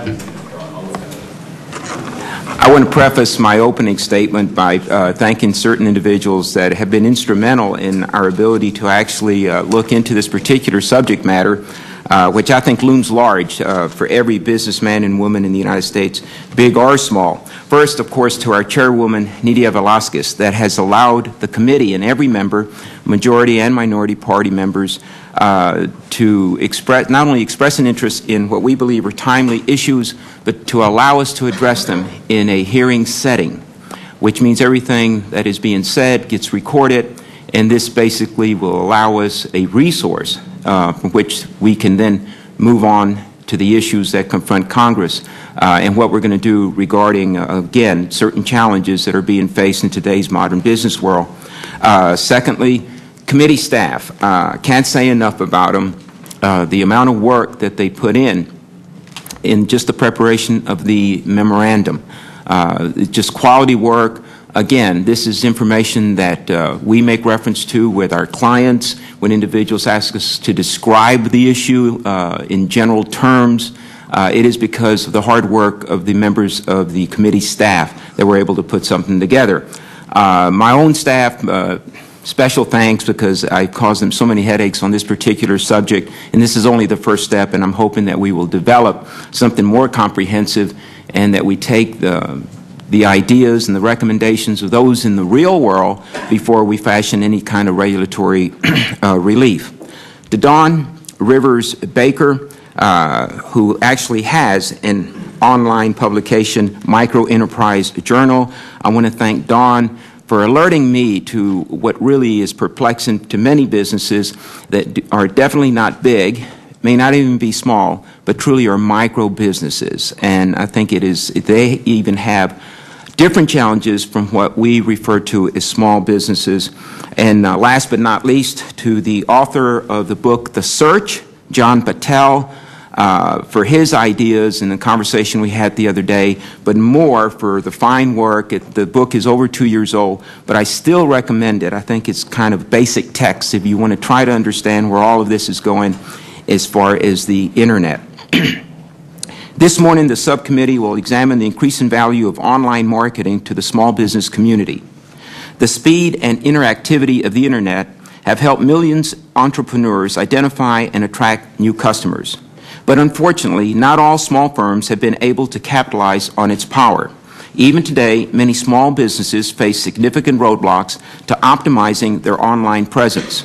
I want to preface my opening statement by thanking certain individuals that have been instrumental in our ability to actually look into this particular subject matter, which I think looms large for every businessman and woman in the United States, big or small. First, of course, to our chairwoman, Nydia Velazquez, that has allowed the committee and every member, majority and minority party members, to express, not only express an interest in what we believe are timely issues, but to allow us to address them in a hearing setting, which means everything that is being said gets recorded, and this basically will allow us a resource from which we can then move on to the issues that confront Congress and what we're going to do regarding, again, certain challenges that are being faced in today's modern business world. Secondly, committee staff, can't say enough about them. The amount of work that they put in just the preparation of the memorandum, just quality work. Again, this is information that we make reference to with our clients when individuals ask us to describe the issue in general terms. It is because of the hard work of the members of the committee staff that we're able to put something together. My own staff, special thanks, because I caused them so many headaches on this particular subject, and this is only the first step, and I'm hoping that we will develop something more comprehensive and that we take the ideas and the recommendations of those in the real world before we fashion any kind of regulatory relief. To Dawn Rivers Baker, who actually has an online publication, Micro Enterprise Journal, I want to thank Dawn for alerting me to what really is perplexing to many businesses that are definitely not big, may not even be small, but truly are micro businesses. And I think they even have different challenges from what we refer to as small businesses. And last but not least, to the author of the book, The Search, John Patel, for his ideas in the conversation we had the other day, but more for the fine work. The book is over 2 years old, but I still recommend it. I think it's kind of basic text if you want to try to understand where all of this is going as far as the Internet. This morning, the subcommittee will examine the increasing value of online marketing to the small business community. The speed and interactivity of the Internet have helped millions of entrepreneurs identify and attract new customers. But unfortunately, not all small firms have been able to capitalize on its power. Even today, many small businesses face significant roadblocks to optimizing their online presence.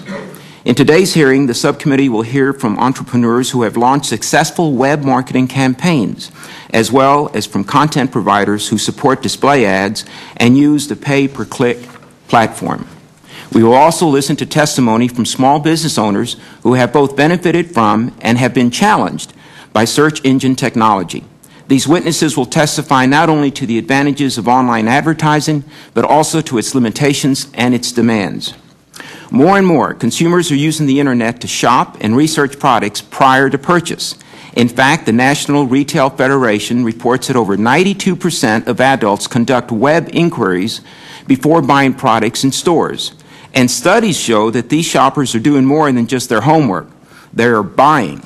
In today's hearing, the subcommittee will hear from entrepreneurs who have launched successful web marketing campaigns, as well as from content providers who support display ads and use the pay-per-click platform. We will also listen to testimony from small business owners who have both benefited from and have been challenged by search engine technology. These witnesses will testify not only to the advantages of online advertising, but also to its limitations and its demands. More and more, consumers are using the Internet to shop and research products prior to purchase. In fact, the National Retail Federation reports that over 92% of adults conduct web inquiries before buying products in stores. And studies show that these shoppers are doing more than just their homework. They are buying.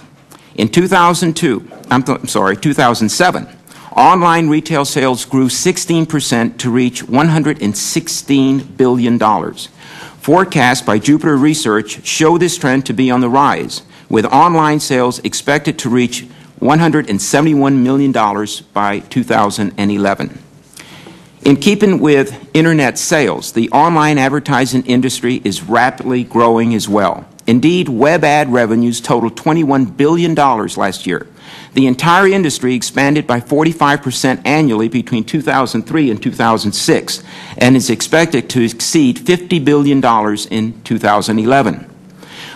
In 2007, online retail sales grew 16% to reach $116 billion. Forecasts by Jupiter Research show this trend to be on the rise, with online sales expected to reach $171 million by 2011. In keeping with Internet sales, the online advertising industry is rapidly growing as well. Indeed, web ad revenues totaled $21 billion last year. The entire industry expanded by 45% annually between 2003 and 2006, and is expected to exceed $50 billion in 2011.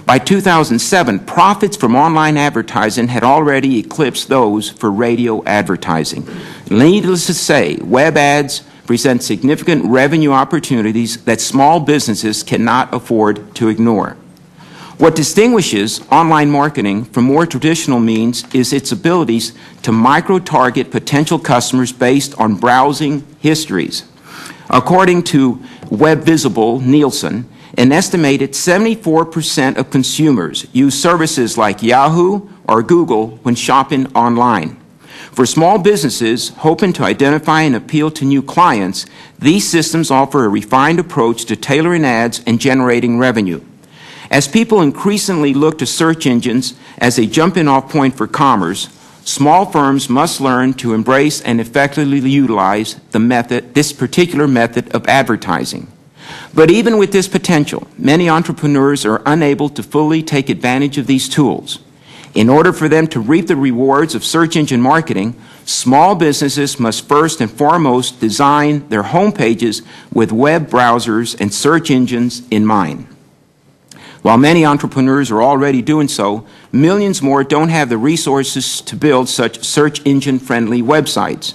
By 2007, profits from online advertising had already eclipsed those for radio advertising. Needless to say, web ads present significant revenue opportunities that small businesses cannot afford to ignore. What distinguishes online marketing from more traditional means is its abilities to micro-target potential customers based on browsing histories. According to Web Visible Nielsen, an estimated 74% of consumers use services like Yahoo or Google when shopping online. For small businesses hoping to identify and appeal to new clients, these systems offer a refined approach to tailoring ads and generating revenue. As people increasingly look to search engines as a jumping-off point for commerce, small firms must learn to embrace and effectively utilize this particular method of advertising. But even with this potential, many entrepreneurs are unable to fully take advantage of these tools. In order for them to reap the rewards of search engine marketing, small businesses must first and foremost design their home pages with web browsers and search engines in mind. While many entrepreneurs are already doing so, millions more don't have the resources to build such search engine-friendly websites.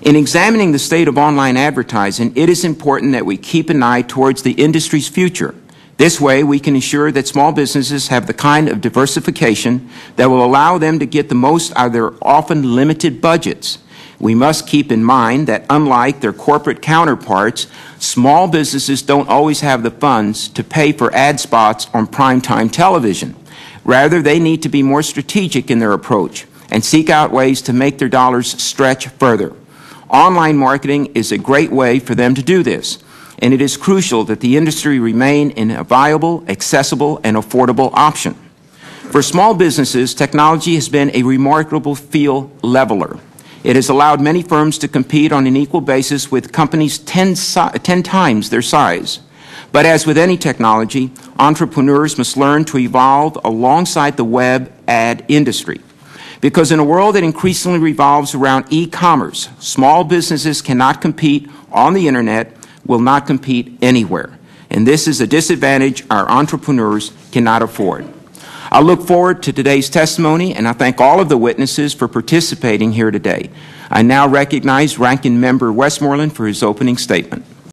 In examining the state of online advertising, it is important that we keep an eye towards the industry's future. This way, we can ensure that small businesses have the kind of diversification that will allow them to get the most out of their often limited budgets. We must keep in mind that unlike their corporate counterparts, small businesses don't always have the funds to pay for ad spots on primetime television. Rather, they need to be more strategic in their approach and seek out ways to make their dollars stretch further. Online marketing is a great way for them to do this, and it is crucial that the industry remain in a viable, accessible, and affordable option. For small businesses, technology has been a remarkable field leveler. It has allowed many firms to compete on an equal basis with companies 10 times their size. But as with any technology, entrepreneurs must learn to evolve alongside the web ad industry. Because in a world that increasingly revolves around e-commerce, small businesses cannot compete on the Internet, will not compete anywhere. And this is a disadvantage our entrepreneurs cannot afford. I look forward to today's testimony, and I thank all of the witnesses for participating here today. I now recognize Ranking Member Westmoreland for his opening statement.